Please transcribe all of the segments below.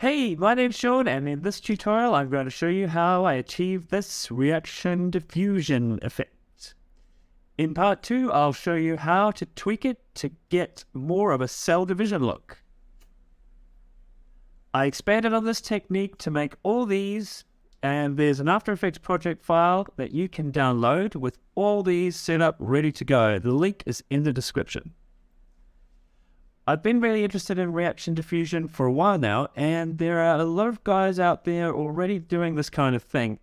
Hey, my name's Sean, and in this tutorial I'm going to show you how I achieve this reaction diffusion effect. In part 2, I'll show you how to tweak it to get more of a cell division look. I expanded on this technique to make all these, and there's an After Effects project file that you can download with all these set up ready to go. The link is in the description. I've been really interested in reaction diffusion for a while now, and there are a lot of guys out there already doing this kind of thing.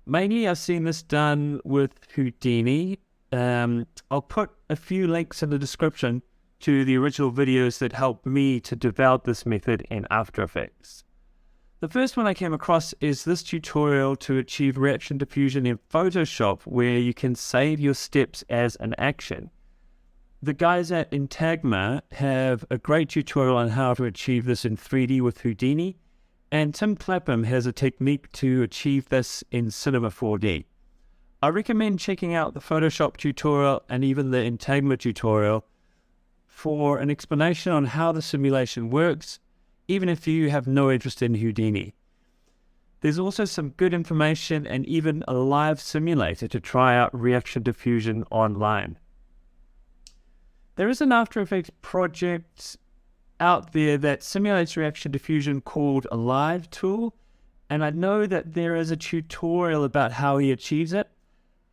Mainly I've seen this done with Houdini. I'll put a few links in the description to the original videos that helped me to develop this method in After Effects. The first one I came across is this tutorial to achieve reaction diffusion in Photoshop, where you can save your steps as an action. The guys at Entagma have a great tutorial on how to achieve this in 3D with Houdini, and Tim Clapham has a technique to achieve this in Cinema 4D. I recommend checking out the Photoshop tutorial and even the Entagma tutorial for an explanation on how the simulation works, even if you have no interest in Houdini. There's also some good information and even a live simulator to try out reaction diffusion online. There is an After Effects project out there that simulates reaction diffusion called a live tool, and I know that there is a tutorial about how he achieves it.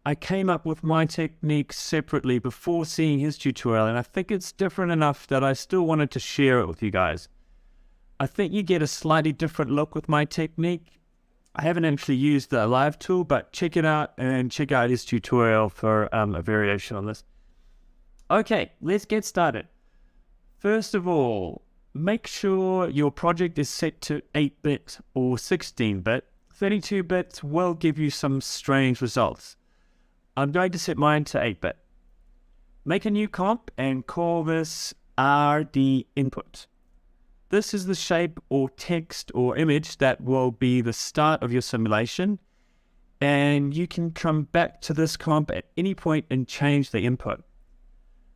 I came up with my technique separately before seeing his tutorial, and I think it's different enough that I still wanted to share it with you guys. I think you get a slightly different look with my technique. I haven't actually used the live tool, but check it out and check out his tutorial for a variation on this. Okay, let's get started. First of all, make sure your project is set to 8-bit or 16-bit. 32 bits will give you some strange results. I'm going to set mine to 8-bit. Make a new comp and call this RD input. This is the shape or text or image that will be the start of your simulation, and you can come back to this comp at any point and change the input.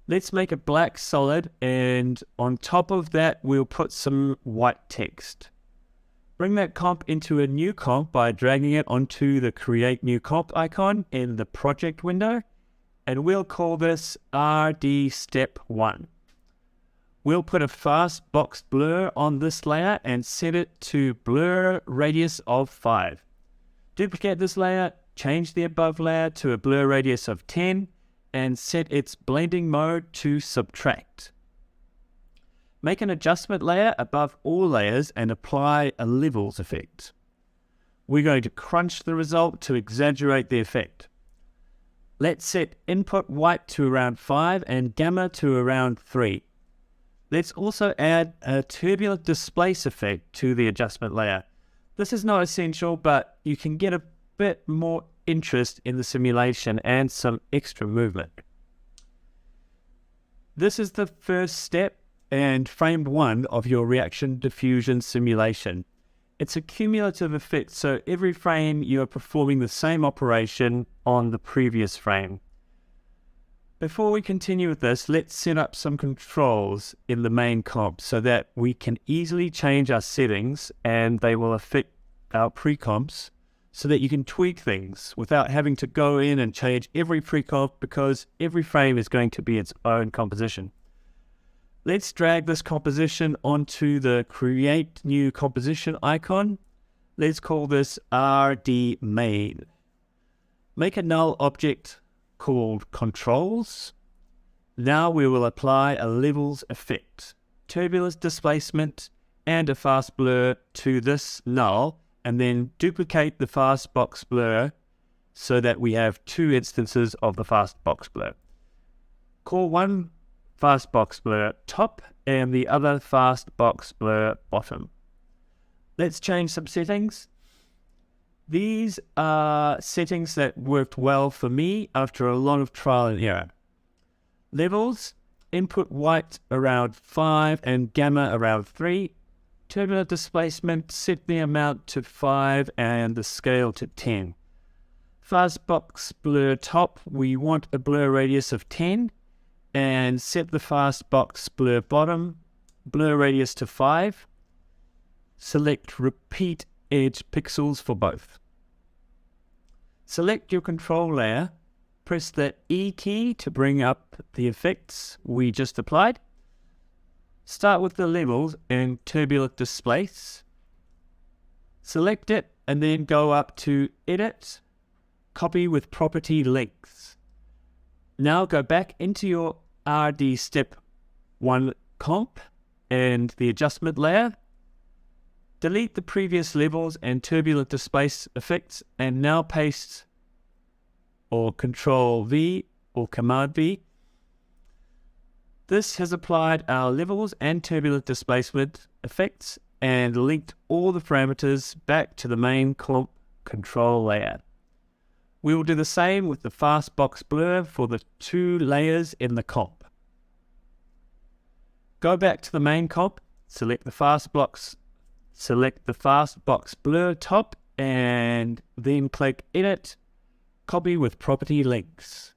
Let's make a black solid, and on top of that we'll put some white text. Bring that comp into a new comp by dragging it onto the Create New Comp icon in the project window, and we'll call this RD Step 1. We'll put a fast box blur on this layer and set it to blur radius of 5. Duplicate this layer, change the above layer to a blur radius of 10, and set its blending mode to subtract. Make an adjustment layer above all layers and apply a levels effect. We're going to crunch the result to exaggerate the effect. Let's set input white to around 5 and gamma to around 3. Let's also add a turbulent displace effect to the adjustment layer. This is not essential, but you can get a bit more interest in the simulation and some extra movement. This is the first step and frame 1 of your reaction diffusion simulation. It's a cumulative effect, so every frame you are performing the same operation on the previous frame. Before we continue with this, let's set up some controls in the main comp so that we can easily change our settings and they will affect our pre-comps, so that you can tweak things without having to go in and change every pre-comp, because every frame is going to be its own composition. Let's drag this composition onto the Create New Composition icon. Let's call this RD Main. Make a null object called Controls. Now we will apply a levels effect, turbulence displacement, and a fast blur to this null, and then duplicate the fast box blur so that we have 2 instances of the fast box blur. Call one fast box blur top and the other fast box blur bottom. Let's change some settings. These are settings that worked well for me after a lot of trial and error. Levels, input white around 5 and gamma around 3. Turbulent displacement, set the amount to 5 and the scale to 10. Fast box blur top, we want a blur radius of 10, and set the fast box blur bottom, blur radius to 5. select repeat edge pixels for both. Select your control layer, press the E key to bring up the effects we just applied. Start with the levels and turbulent displace. Select it and then go up to Edit, Copy with Property Lengths. Now go back into your RD Step 1 comp and the adjustment layer. Delete the previous levels and turbulent displace effects and now paste or Control V or Command V. This has applied our levels and turbulent displacement effects and linked all the parameters back to the main comp control layer. We will do the same with the fast box blur for the 2 layers in the comp. Go back to the main comp, select the fast box blur top, and then click Edit, Copy with Property Links.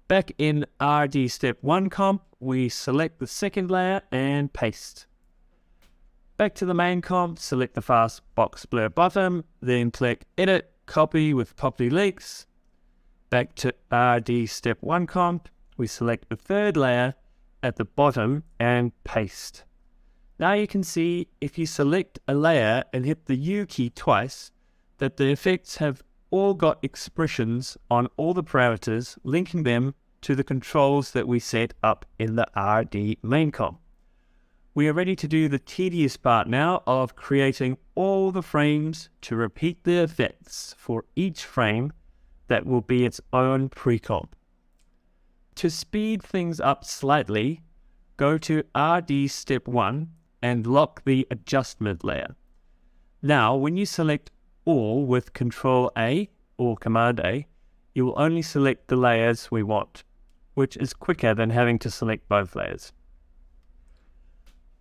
Back in RD Step 1 comp, we select the second layer and paste. Back to the main comp, select the fast box blur bottom, then click Edit, Copy with Property Links. Back to RD Step 1 comp, we select the third layer at the bottom and paste. Now you can see if you select a layer and hit the U key twice, that the effects have all got expressions on all the parameters, linking them to the controls that we set up in the RD main comp. We are ready to do the tedious part now of creating all the frames to repeat the effects for each frame that will be its own pre-comp. To speed things up slightly, go to RD Step 1 and lock the adjustment layer. Now, when you select all with Control A or Command A, you will only select the layers we want, which is quicker than having to select both layers.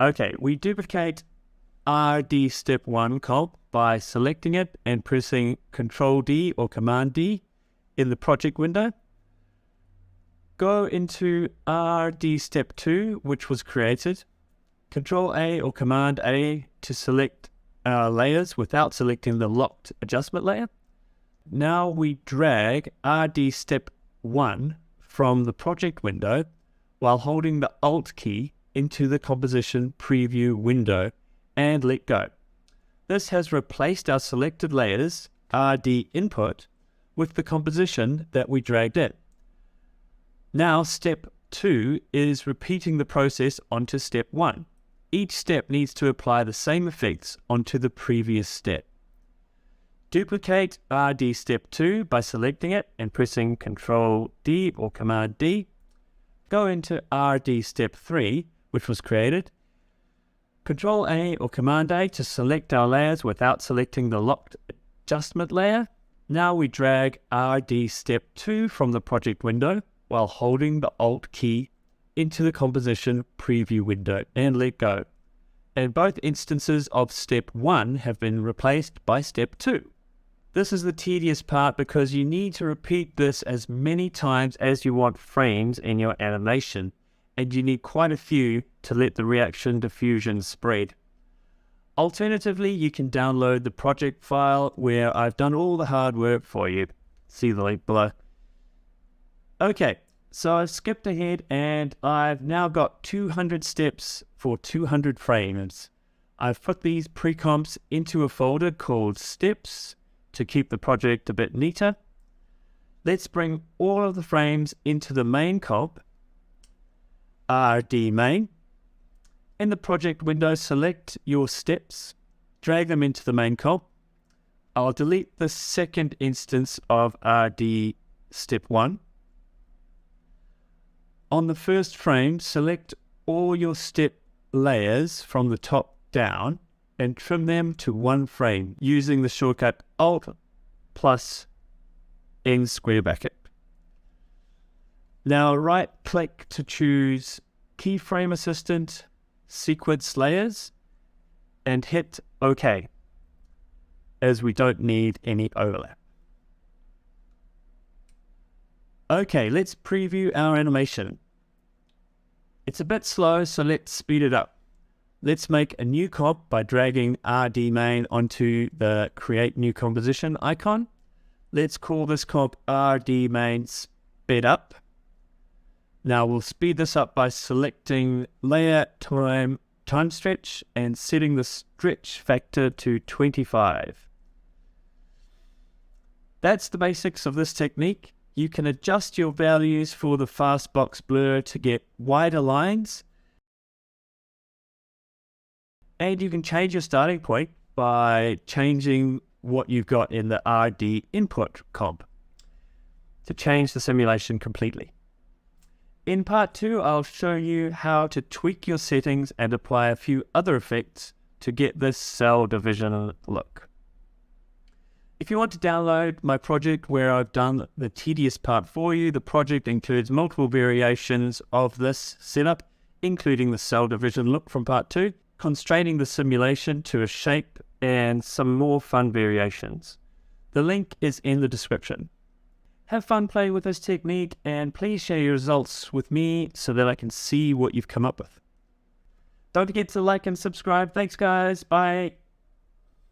Okay, we duplicate RD Step 1 comp by selecting it and pressing Control D or Command D in the project window. Go into RD Step 2, which was created. Control A or Command A to select our layers without selecting the locked adjustment layer. Now we drag RD Step 1 from the project window while holding the Alt key into the composition preview window and let go. This has replaced our selected layers, RD input, with the composition that we dragged in. Now Step 2 is repeating the process onto Step 1. Each step needs to apply the same effects onto the previous step. Duplicate RD Step 2 by selecting it and pressing Control D or Command D. Go into RD Step 3, which was created. Control A or Command A to select our layers without selecting the locked adjustment layer. Now we drag RD Step 2 from the project window while holding the Alt key into the composition preview window and let go. And both instances of Step 1 have been replaced by Step 2. This is the tedious part because you need to repeat this as many times as you want frames in your animation, and you need quite a few to let the Reaction-Diffusion spread. Alternatively, you can download the project file where I've done all the hard work for you. See the link below. Okay, so I've skipped ahead and I've now got 200 steps for 200 frames. I've put these pre-comps into a folder called Steps to keep the project a bit neater. Let's bring all of the frames into the main comp, RD main. In the project window, select your steps, drag them into the main comp. I'll delete the second instance of RD Step 1. On the first frame, select all your step layers from the top down and trim them to one frame using the shortcut Alt plus N square bracket. Now right-click to choose Keyframe Assistant, Sequence Layers, and hit OK, as we don't need any overlap. Okay, let's preview our animation. It's a bit slow, so let's speed it up. Let's make a new comp by dragging RD main onto the create new composition icon. Let's call this comp RD main sped up. Now we'll speed this up by selecting layer time stretch and setting the stretch factor to 25. That's the basics of this technique. You can adjust your values for the fastbox blur to get wider lines. And you can change your starting point by changing what you've got in the RD input comp to change the simulation completely. In part 2, I'll show you how to tweak your settings and apply a few other effects to get this cell division look. If you want to download my project where I've done the tedious part for you, the project includes multiple variations of this setup, including the cell division look from part 2, constraining the simulation to a shape, and some more fun variations. The link is in the description. Have fun playing with this technique, and please share your results with me so that I can see what you've come up with. Don't forget to like and subscribe. Thanks guys, bye.